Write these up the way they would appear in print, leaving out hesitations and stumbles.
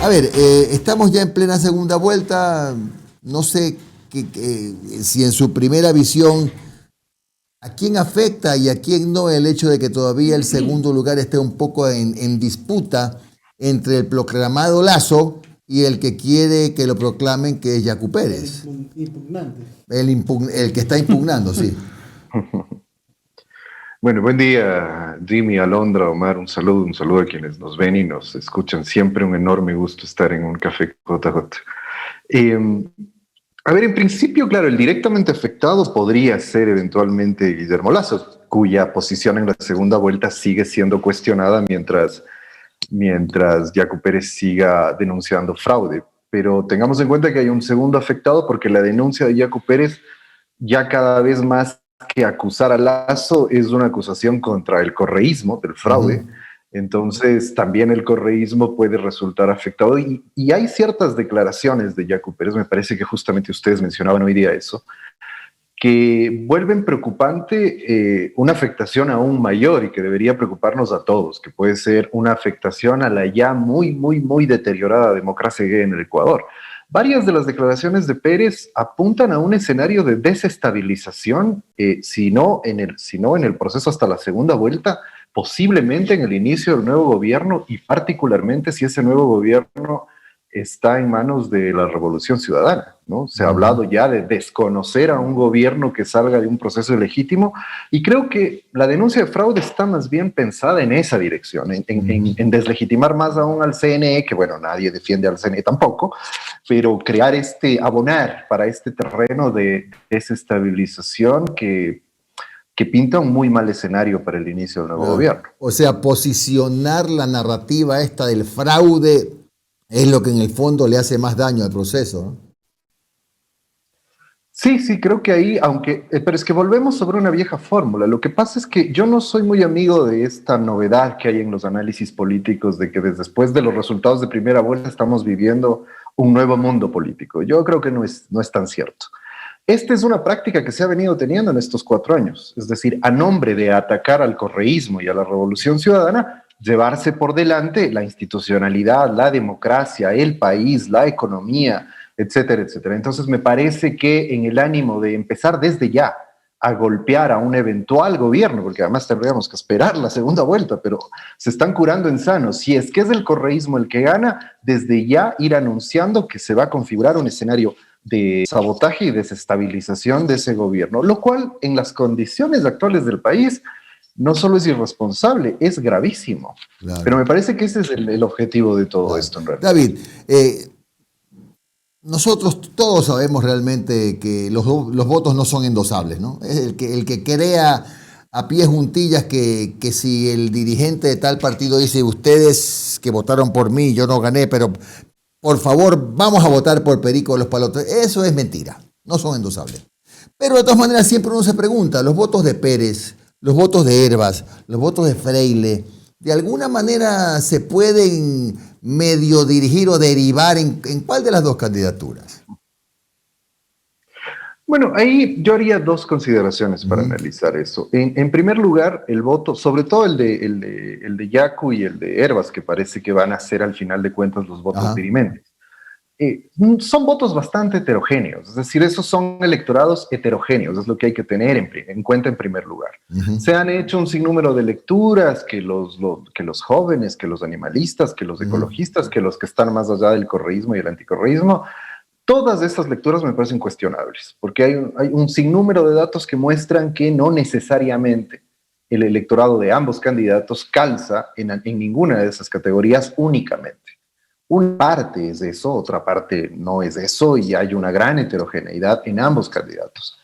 A ver, estamos ya en plena segunda vuelta. No sé si en su primera visión, ¿a quién afecta y a quién no el hecho de que todavía el segundo lugar esté un poco en disputa entre el proclamado Lasso y el que quiere que lo proclamen, que es Yacu Pérez? Impugnante. El que está impugnando, sí. Bueno, buen día, Jimmy, Alondra, Omar, un saludo a quienes nos ven y nos escuchan. Siempre un enorme gusto estar en un café JJ. A ver, en principio, claro, el directamente afectado podría ser eventualmente Guillermo Lasso, cuya posición en la segunda vuelta sigue siendo cuestionada mientras Yacu Pérez siga denunciando fraude. Pero tengamos en cuenta que hay un segundo afectado porque la denuncia de Yacu Pérez ya cada vez más que acusar a Lasso es una acusación contra el correísmo, del fraude. Entonces también el correísmo puede resultar afectado y hay ciertas declaraciones de Yacu Pérez, me parece que justamente ustedes mencionaban hoy día eso, que vuelven preocupante una afectación aún mayor y que debería preocuparnos a todos, que puede ser una afectación a la ya muy deteriorada democracia gay en el Ecuador. Varias de las declaraciones de Pérez apuntan a un escenario de desestabilización, si no en el proceso hasta la segunda vuelta, posiblemente en el inicio del nuevo gobierno y particularmente si ese nuevo gobierno está en manos de la Revolución Ciudadana, ¿no? Se ha hablado ya de desconocer a un gobierno que salga de un proceso legítimo y creo que la denuncia de fraude está más bien pensada en esa dirección, en deslegitimar más aún al CNE, que bueno, nadie defiende al CNE tampoco, pero crear abonar para este terreno de desestabilización que pinta un muy mal escenario para el inicio del nuevo gobierno. O sea, posicionar la narrativa esta del fraude es lo que en el fondo le hace más daño al proceso, ¿no? Sí, creo que ahí, pero es que volvemos sobre una vieja fórmula. Lo que pasa es que yo no soy muy amigo de esta novedad que hay en los análisis políticos de que después de los resultados de primera vuelta estamos viviendo un nuevo mundo político. Yo creo que no es tan cierto. Esta es una práctica que se ha venido teniendo en estos 4 años, es decir, a nombre de atacar al correísmo y a la Revolución Ciudadana, llevarse por delante la institucionalidad, la democracia, el país, la economía, etcétera, etcétera. Entonces me parece que en el ánimo de empezar desde ya a golpear a un eventual gobierno, porque además tendríamos que esperar la segunda vuelta, pero se están curando en sano. Si es que es el correísmo el que gana, desde ya ir anunciando que se va a configurar un escenario de sabotaje y desestabilización de ese gobierno, lo cual en las condiciones actuales del país no solo es irresponsable, es gravísimo. Claro. Pero me parece que ese es el objetivo de todo esto en realidad. David, nosotros todos sabemos realmente que los votos no son endosables, ¿no? Es el que crea a pies juntillas que si el dirigente de tal partido dice ustedes que votaron por mí, yo no gané, pero por favor vamos a votar por Perico de los Palotes, eso es mentira, no son endosables. Pero de todas maneras siempre uno se pregunta, los votos de Pérez, los votos de Hervas, los votos de Freile, ¿de alguna manera se pueden medio dirigir o derivar en cuál de las dos candidaturas? Bueno, ahí yo haría 2 consideraciones para analizar eso. En primer lugar, el voto, sobre todo el de Yacu y el de Hervas, que parece que van a ser al final de cuentas los votos dirimentes. Son votos bastante heterogéneos, es decir, esos son electorados heterogéneos, es lo que hay que tener en cuenta en primer lugar. Se han hecho un sinnúmero de lecturas que los jóvenes, que los animalistas, que los ecologistas, que los que están más allá del correísmo y el anticorreísmo, todas estas lecturas me parecen cuestionables, porque hay un sinnúmero de datos que muestran que no necesariamente el electorado de ambos candidatos calza en ninguna de esas categorías únicamente. Una parte es eso, otra parte no es eso, y hay una gran heterogeneidad en ambos candidatos.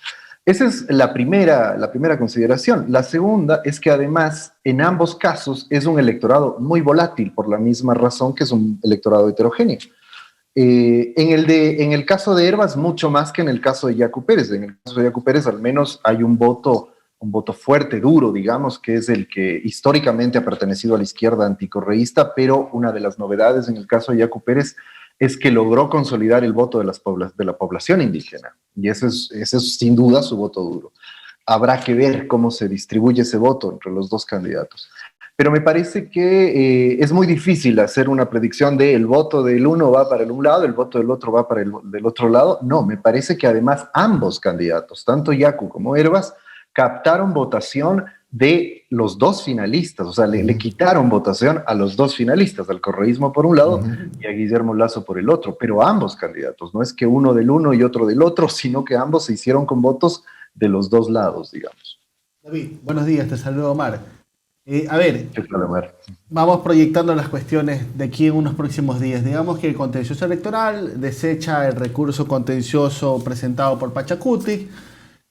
Esa es la primera consideración. La segunda es que además en ambos casos es un electorado muy volátil por la misma razón que es un electorado heterogéneo. En el caso de Hervas, mucho más que en el caso de Yacu Pérez. En el caso de Yacu Pérez al menos hay un voto fuerte, duro, digamos, que es el que históricamente ha pertenecido a la izquierda anticorreísta, pero una de las novedades en el caso de Yacu Pérez es que logró consolidar el voto de la población indígena, y ese es sin duda su voto duro. Habrá que ver cómo se distribuye ese voto entre los dos candidatos. Pero me parece que es muy difícil hacer una predicción de el voto del uno va para un lado, el voto del otro va para del otro lado. No, me parece que además ambos candidatos, tanto Yacu como Herbas, captaron votación de los dos finalistas, o sea, le quitaron votación a los dos finalistas, al correísmo por un lado y a Guillermo Lasso por el otro, pero ambos candidatos, no es que uno del uno y otro del otro, sino que ambos se hicieron con votos de los dos lados, digamos. David, buenos días, te saludo Omar. A ver, ¿Qué tal, Omar? vamos proyectando las cuestiones de aquí en unos próximos días. Digamos que el contencioso electoral desecha el recurso contencioso presentado por Pachacutic.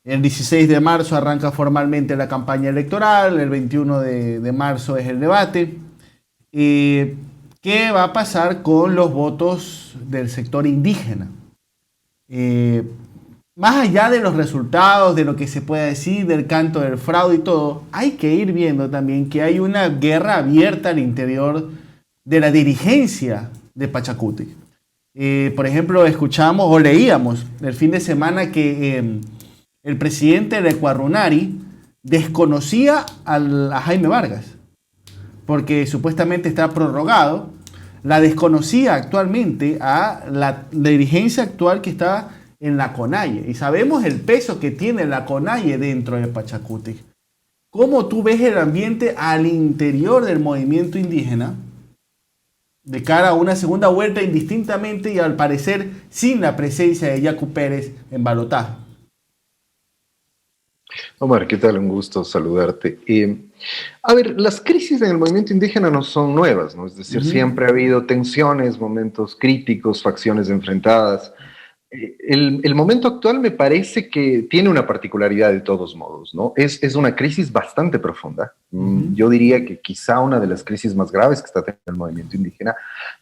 El 16 de marzo arranca formalmente la campaña electoral, el 21 de marzo es el debate. ¿Qué va a pasar con los votos del sector indígena? Más allá de los resultados, de lo que se pueda decir, del canto del fraude y todo, hay que ir viendo también que hay una guerra abierta al interior de la dirigencia de Pachacutic. Por ejemplo, escuchamos o leíamos el fin de semana que el presidente de Ecuarunari desconocía a Jaime Vargas, porque supuestamente está prorrogado, la desconocía actualmente a la dirigencia actual que está en la CONAIE, y sabemos el peso que tiene la CONAIE dentro de Pachacutic. ¿Cómo tú ves el ambiente al interior del movimiento indígena de cara a una segunda vuelta indistintamente y al parecer sin la presencia de Yacu Pérez en balotaje? Omar, ¿qué tal? Un gusto saludarte. A ver, las crisis en el movimiento indígena no son nuevas, ¿no? Es decir, siempre ha habido tensiones, momentos críticos, facciones enfrentadas. El momento actual me parece que tiene una particularidad de todos modos, ¿no? Es una crisis bastante profunda. Yo diría que quizá una de las crisis más graves que está teniendo el movimiento indígena.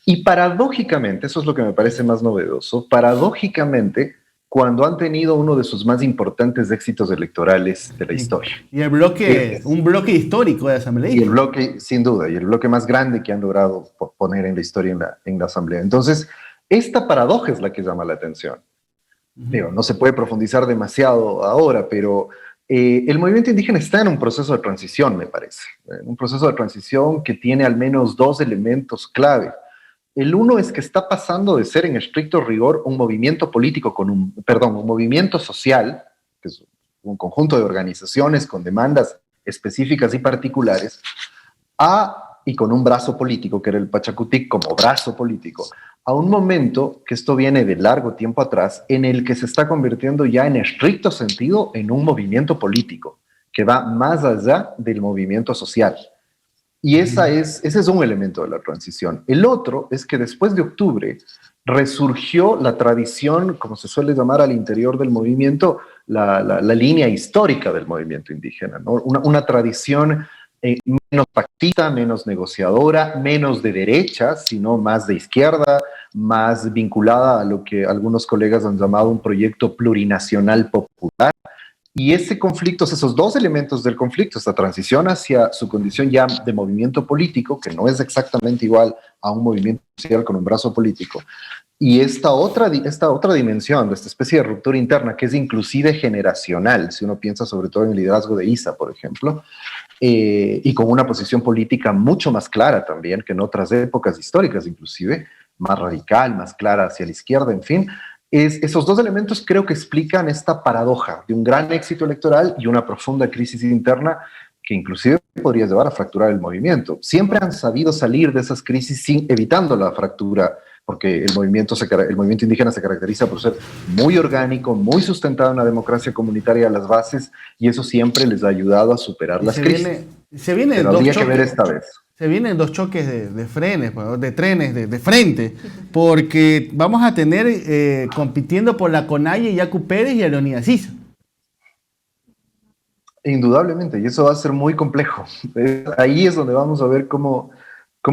Y paradójicamente, eso es lo que me parece más novedoso, paradójicamente, cuando han tenido uno de sus más importantes éxitos electorales de la historia. Y el bloque, un bloque histórico de asamblea. Y el bloque, sin duda, y el bloque más grande que han logrado poner en la historia en la asamblea. Entonces, esta paradoja es la que llama la atención. Digo, no se puede profundizar demasiado ahora, pero el movimiento indígena está en un proceso de transición, me parece. Un proceso de transición que tiene al menos dos elementos clave. El uno es que está pasando de ser en estricto rigor un movimiento político un movimiento social, que es un conjunto de organizaciones con demandas específicas y particulares, y con un brazo político, que era el Pachacutic como brazo político, a un momento, que esto viene de largo tiempo atrás, en el que se está convirtiendo ya en estricto sentido en un movimiento político, que va más allá del movimiento social. Y ese es un elemento de la transición. El otro es que después de octubre resurgió la tradición, como se suele llamar al interior del movimiento, la línea histórica del movimiento indígena, ¿no? Una tradición menos pactista, menos negociadora, menos de derecha, sino más de izquierda, más vinculada a lo que algunos colegas han llamado un proyecto plurinacional popular. Y ese conflicto, esos dos elementos del conflicto, esta transición hacia su condición ya de movimiento político, que no es exactamente igual a un movimiento social con un brazo político, y esta otra dimensión de esta especie de ruptura interna, que es inclusive generacional, si uno piensa sobre todo en el liderazgo de ISA, por ejemplo, y con una posición política mucho más clara también que en otras épocas históricas, inclusive, más radical, más clara hacia la izquierda, en fin. Esos dos elementos creo que explican esta paradoja de un gran éxito electoral y una profunda crisis interna que inclusive podría llevar a fracturar el movimiento. Siempre han sabido salir de esas crisis evitando la fractura, porque el movimiento indígena se caracteriza por ser muy orgánico, muy sustentado en la democracia comunitaria a las bases, y eso siempre les ha ayudado a superar las crisis. Pero habría que ver esta vez. Se vienen dos choques de trenes de frente, porque vamos a tener compitiendo por la CONAIE, Yacu Pérez y a Leonidas Issa. Indudablemente, y eso va a ser muy complejo. Ahí es donde vamos a ver cómo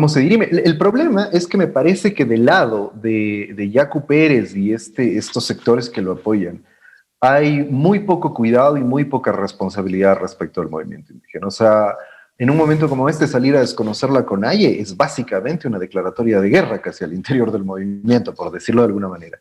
se dirime. El problema es que me parece que del lado de Yacu Pérez y estos sectores que lo apoyan, hay muy poco cuidado y muy poca responsabilidad respecto al movimiento indígena. O sea, en un momento como este, salir a desconocer la CONAIE es básicamente una declaratoria de guerra casi al interior del movimiento, por decirlo de alguna manera.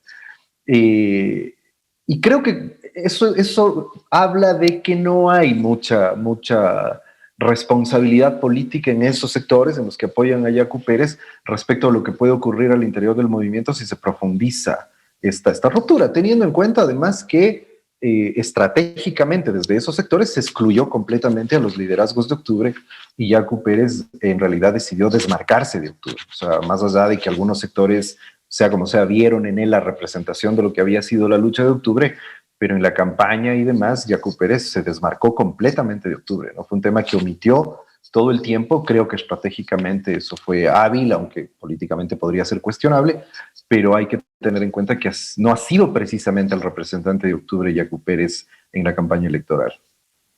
Y creo que eso habla de que no hay mucha responsabilidad política en esos sectores en los que apoyan a Yacu Pérez respecto a lo que puede ocurrir al interior del movimiento si se profundiza esta ruptura, teniendo en cuenta además que estratégicamente desde esos sectores se excluyó completamente a los liderazgos de Octubre y Yacu Pérez en realidad decidió desmarcarse de Octubre. O sea, más allá de que algunos sectores, sea como sea, vieron en él la representación de lo que había sido la lucha de Octubre, pero en la campaña y demás, Yacu Pérez se desmarcó completamente de Octubre, ¿no? Fue un tema que omitió todo el tiempo. Creo que estratégicamente eso fue hábil, aunque políticamente podría ser cuestionable, pero hay que tener en cuenta que no ha sido precisamente el representante de Octubre, Yacu Pérez, en la campaña electoral.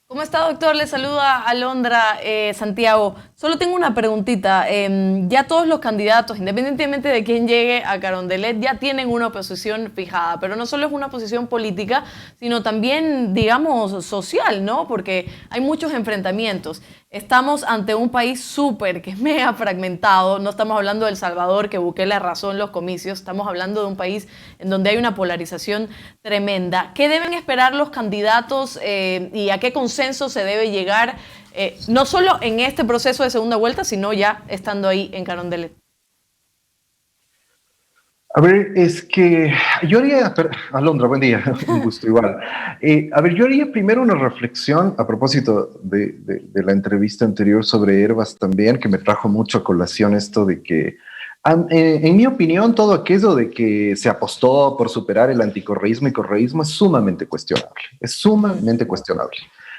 ¿Cómo está, doctor? Le saluda Alondra Santiago. Solo tengo una preguntita. Ya todos los candidatos, independientemente de quién llegue a Carondelet, ya tienen una posición fijada, pero no solo es una posición política, sino también, digamos, social, ¿no? Porque hay muchos enfrentamientos. Estamos ante un país que es mega fragmentado. No estamos hablando de El Salvador, que Bukele arrasó en los comicios. Estamos hablando de un país en donde hay una polarización tremenda. ¿Qué deben esperar los candidatos y a qué consenso se debe llegar, no solo en este proceso de segunda vuelta, sino ya estando ahí en Carondelet? A ver, es que yo haría, Alondra, buen día, un gusto igual. A ver, yo haría primero una reflexión a propósito de la entrevista anterior sobre Herbas también, que me trajo mucho a colación esto de que, en mi opinión, todo aquello de que se apostó por superar el anticorreísmo y correísmo es sumamente cuestionable, es sumamente cuestionable.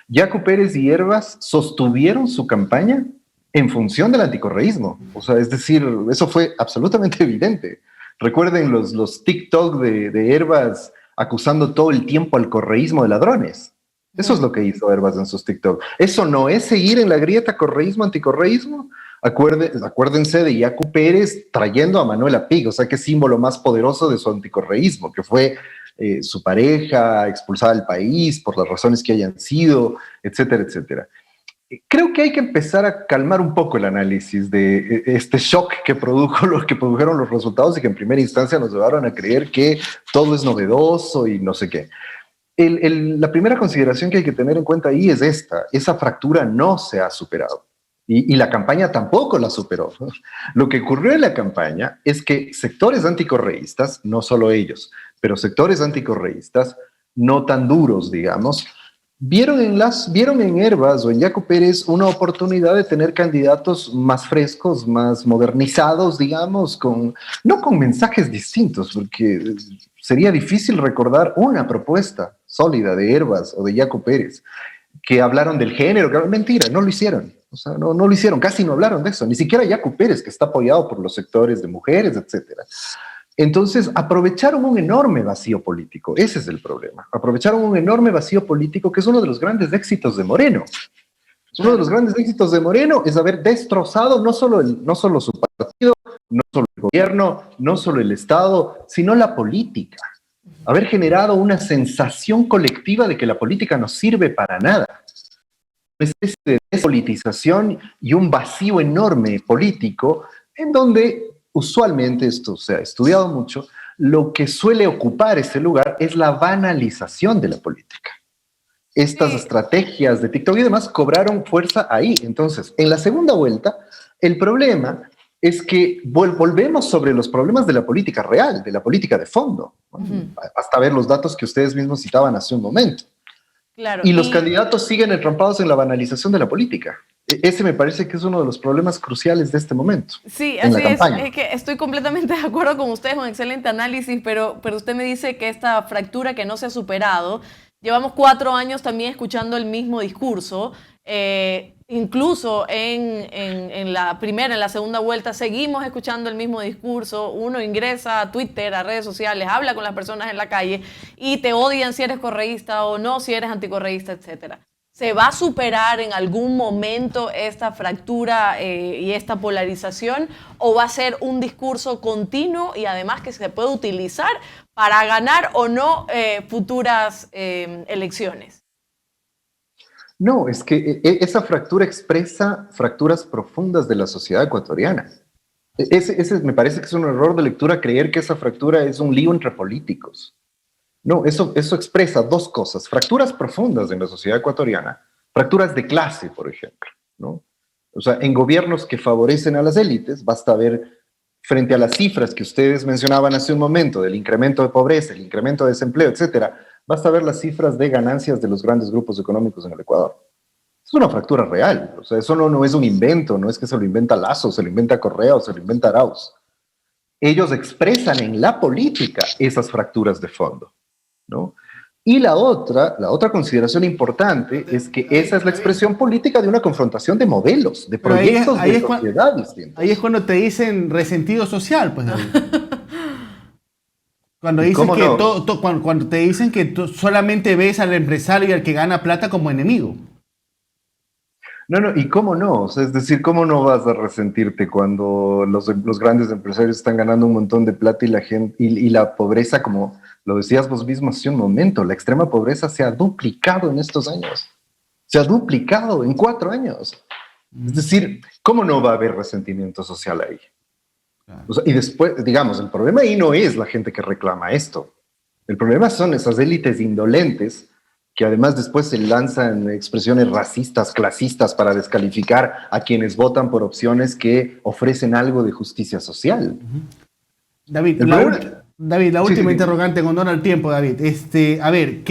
Yacu Pérez y Herbas sostuvieron su campaña en función del anticorreísmo, o sea, es decir, eso fue absolutamente evidente. Recuerden los TikTok de Herbas acusando todo el tiempo al correísmo de ladrones. Eso es lo que hizo Herbas en sus TikTok. ¿Eso no es seguir en la grieta correísmo-anticorreísmo? Acuérdense de Yacu Pérez trayendo a Manuela Pig, o sea, qué símbolo más poderoso de su anticorreísmo, que fue su pareja expulsada del país por las razones que hayan sido, etcétera, etcétera. Creo que hay que empezar a calmar un poco el análisis de este shock que produjeron los resultados y que en primera instancia nos llevaron a creer que todo es novedoso y no sé qué. La primera consideración que hay que tener en cuenta ahí es esa fractura no se ha superado y la campaña tampoco la superó. Lo que ocurrió en la campaña es que sectores anticorreístas, no solo ellos, pero sectores anticorreístas no tan duros, digamos, vieron en Herbas o en Yacu Pérez una oportunidad de tener candidatos más frescos, más modernizados, digamos, no con mensajes distintos, porque sería difícil recordar una propuesta sólida de Herbas o de Yacu Pérez que hablaron del género. Mentira, no lo hicieron. O sea, no lo hicieron, casi no hablaron de eso. Ni siquiera Yacu Pérez, que está apoyado por los sectores de mujeres, etcétera. Entonces, aprovecharon un enorme vacío político. Ese es el problema. Aprovecharon un enorme vacío político que es uno de los grandes éxitos de Moreno. Uno de los grandes éxitos de Moreno es haber destrozado no solo su partido, no solo el gobierno, no solo el Estado, sino la política. Haber generado una sensación colectiva de que la política no sirve para nada. Una especie de despolitización y un vacío enorme político en donde usualmente, esto se ha estudiado mucho, lo que suele ocupar ese lugar es la banalización de la política. Estas estrategias de TikTok y demás cobraron fuerza ahí. Entonces, en la segunda vuelta, el problema es que volvemos sobre los problemas de la política real, de la política de fondo. Hasta ver los datos que ustedes mismos citaban hace un momento. Claro, y los candidatos siguen entrampados en la banalización de la política. Ese me parece que es uno de los problemas cruciales de este momento. Sí, así es que estoy completamente de acuerdo con ustedes, un excelente análisis, pero usted me dice que esta fractura que no se ha superado, llevamos 4 años también escuchando el mismo discurso, incluso en la segunda vuelta seguimos escuchando el mismo discurso. Uno ingresa a Twitter, a redes sociales, habla con las personas en la calle y te odian si eres correísta o no, si eres anticorreísta, etcétera. ¿Se va a superar en algún momento esta fractura y esta polarización o va a ser un discurso continuo y además que se puede utilizar para ganar o no futuras elecciones? No, es que esa fractura expresa fracturas profundas de la sociedad ecuatoriana. Ese me parece que es un error de lectura creer que esa fractura es un lío entre políticos. No, eso expresa dos cosas: fracturas profundas en la sociedad ecuatoriana, fracturas de clase, por ejemplo. ¿no? O sea, en gobiernos que favorecen a las élites, basta ver frente a las cifras que ustedes mencionaban hace un momento, del incremento de pobreza, el incremento de desempleo, etcétera, basta ver las cifras de ganancias de los grandes grupos económicos en el Ecuador. Es una fractura real, o sea, eso no es un invento, no es que se lo inventa Lazo, se lo inventa Correa o se lo inventa Arauz. Ellos expresan en la política esas fracturas de fondo, ¿no? Y la otra consideración importante es que esa es la expresión política de una confrontación de modelos, de Pero proyectos de sociedad distintos. ahí es cuando te dicen resentido social, pues, David. Cuando dicen ¿Cómo que no? cuando te dicen que tú solamente ves al empresario y al que gana plata como enemigo. No, ¿y cómo no? O sea, es decir, ¿cómo no vas a resentirte cuando los grandes empresarios están ganando un montón de plata y la gente y la pobreza, como lo decías vos mismo hace un momento, la extrema pobreza se ha duplicado en estos años? Se ha duplicado en 4 años. Es decir, ¿cómo no va a haber resentimiento social ahí? O sea, y después, digamos, el problema ahí no es la gente que reclama esto. El problema son esas élites indolentes que además después se lanzan expresiones racistas, clasistas para descalificar a quienes votan por opciones que ofrecen algo de justicia social. David, El la problema- última sí. interrogante con honor al tiempo, David. A ver,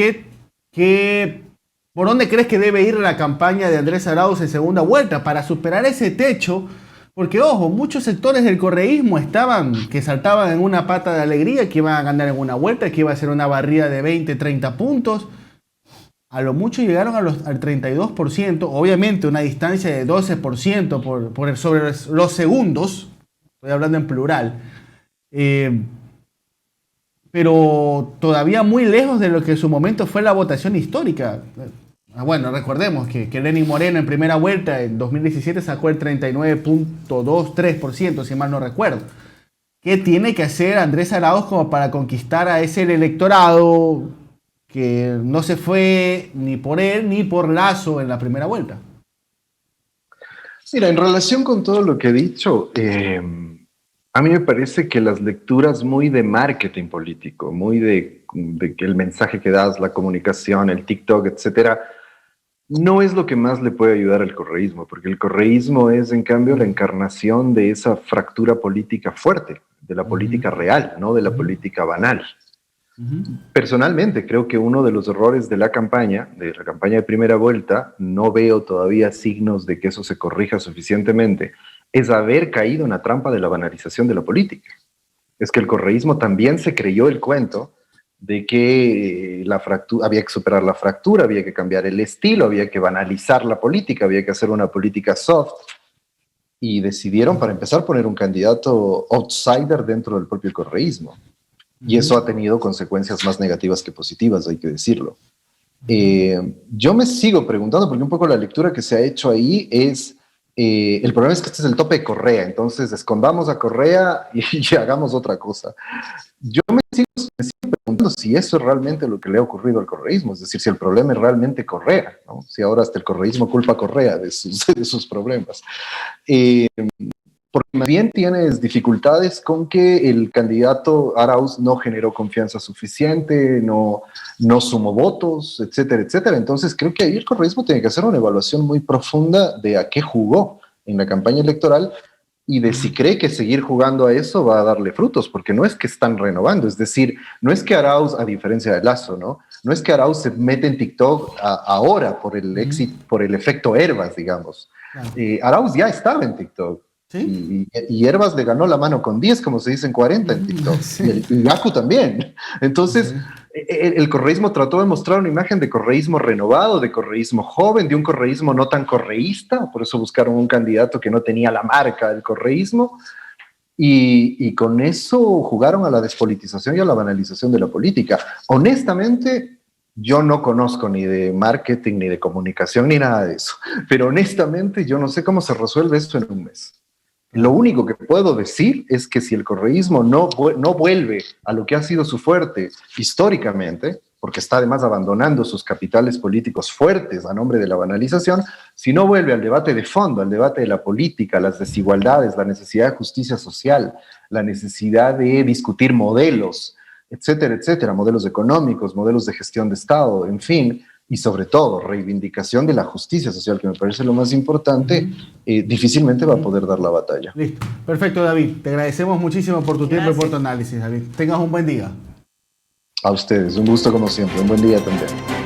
¿por dónde crees que debe ir la campaña de Andrés Arauz en segunda vuelta para superar ese techo? Porque, ojo, muchos sectores del correísmo que saltaban en una pata de alegría, que iban a ganar en una vuelta, que iba a ser una barrida de 20, 30 puntos. A lo mucho llegaron al 32%, obviamente una distancia de 12% sobre los segundos, estoy hablando en plural, eh, pero todavía muy lejos de lo que en su momento fue la votación histórica. Bueno, recordemos que Lenín Moreno en primera vuelta en 2017 sacó el 39.23%, si mal no recuerdo. ¿Qué tiene que hacer Andrés Arauz como para conquistar a ese electorado que no se fue ni por él ni por Lazo en la primera vuelta? Mira, en relación con todo lo que he dicho, a mí me parece que las lecturas muy de marketing político, muy de que el mensaje que das, la comunicación, el TikTok, etcétera, no es lo que más le puede ayudar al correísmo, porque el correísmo es, en cambio, la encarnación de esa fractura política fuerte, de la política real, no de la política banal. Personalmente, creo que uno de los errores de la campaña de primera vuelta, no veo todavía signos de que eso se corrija suficientemente, es haber caído en la trampa de la banalización de la política. Es que el correísmo también se creyó el cuento de que había que superar la fractura, había que cambiar el estilo, había que banalizar la política, había que hacer una política soft, y decidieron, para empezar, poner un candidato outsider dentro del propio correísmo. Y eso ha tenido consecuencias más negativas que positivas, hay que decirlo. Yo me sigo preguntando, porque un poco la lectura que se ha hecho ahí es, el problema es que este es el tope de Correa, entonces escondamos a Correa y hagamos otra cosa. Yo me sigo preguntando si eso es realmente lo que le ha ocurrido al correísmo, es decir, si el problema es realmente Correa, ¿no? Si ahora hasta el correísmo culpa a Correa de sus problemas. Porque más bien tienes dificultades con que el candidato Arauz no generó confianza suficiente, no sumó votos, etcétera, etcétera. Entonces creo que ahí el correísmo tiene que hacer una evaluación muy profunda de a qué jugó en la campaña electoral y de si cree que seguir jugando a eso va a darle frutos, porque no es que están renovando, es decir, no es que Arauz, a diferencia de Lazo, no es que Arauz se mete en TikTok ahora por el éxito, por el efecto Herbas, digamos. Claro. Arauz ya estaba en TikTok. ¿Sí? Y Herbas le ganó la mano con 10, como se dice en 40 en TikTok. Sí. Y Yaku también. Entonces, el correísmo trató de mostrar una imagen de correísmo renovado, de correísmo joven, de un correísmo no tan correísta. Por eso buscaron un candidato que no tenía la marca del correísmo. Y con eso jugaron a la despolitización y a la banalización de la política. Honestamente, yo no conozco ni de marketing, ni de comunicación, ni nada de eso. Pero honestamente, yo no sé cómo se resuelve esto en un mes. Lo único que puedo decir es que si el correísmo no vuelve a lo que ha sido su fuerte históricamente, porque está además abandonando sus capitales políticos fuertes a nombre de la banalización, si no vuelve al debate de fondo, al debate de la política, las desigualdades, la necesidad de justicia social, la necesidad de discutir modelos, etcétera, etcétera, modelos económicos, modelos de gestión de Estado, en fin, y sobre todo reivindicación de la justicia social, que me parece lo más importante, difícilmente va a poder dar la batalla. Listo. Perfecto, David. Te agradecemos muchísimo por tu tiempo y por tu análisis, David. Tengas un buen día. A ustedes, un gusto como siempre, un buen día también.